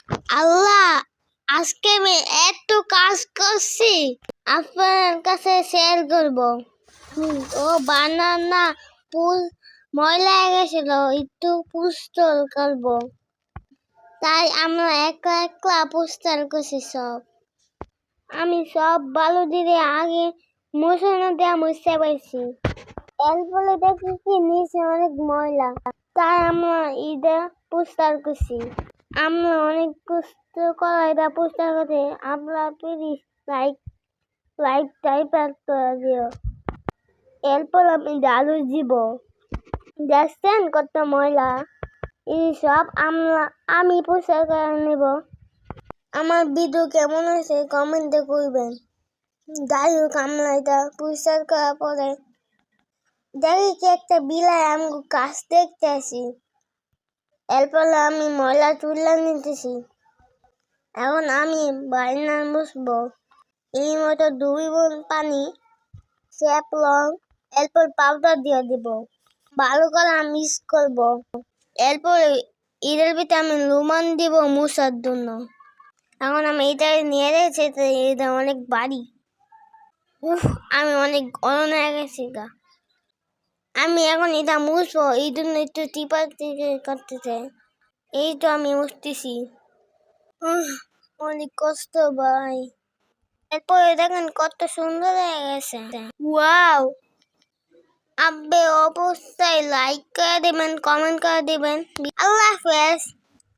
আল্লাহ, আজকে আমি এত কাজ করছি, আপনার কাছে শেয়ার করব। ও বানানা ময়লা হয়ে গেছিল, একটু পুস্তল করব, তাই আমরা একলা একলা পুস্তল করছি সব। আমি সব বালু দিয়ে আগে মোছানো দেওয়া মুছতে পারছি। এর ফলে দেখি কি নিচে অনেক ময়লা, তাই আমরা ঈদে পুস্তল করছি। আমরা অনেক কষ্ট করা এটা পুস্তক করতে। আপনারা প্লিজ লাইক টাইপ করে দিও। এরপর আমি ডালু দিব। দেখছেন কত ময়লা, এই সব আমি পরিষ্কার করে নেব। আমার ভিডিও কেমন হয়েছে কমেন্টে করবেন। যাই হোক, আমরা এটা পরিষ্কার করার পরে দেখি কি একটা বিলাই আমি কাজ দেখতে আসি। এরপর আমি ময়লা তুলে নিতেছি। এখন আমি বাইনা মুছবো। এই মতো 2 বোন পানি, স্যাপ লং, এরপর পাউডার দিয়ে দিব। ভালো করে মিক্স করব। এরপর এর ভিতরে আমি লবণ দিব মুছার জন্য। এখন আমি এটা নিয়ে রেখেছি, এটা অনেক ভারী। আমি অনেক গরম হয়ে গেছি গা। আমি এখন এটা মুছবো, এই জন্য একটু টিপা করতেছে। এই তো আমি মুছতেছি। অনেক কষ্ট ভাই। এরপরে দেখেন কত সুন্দর হয়ে গেছে। ওয়াও! আপনি অবশ্যই লাইক করে দিবেন, কমেন্ট করে দিবেন। আল্লাহ হাফেজ।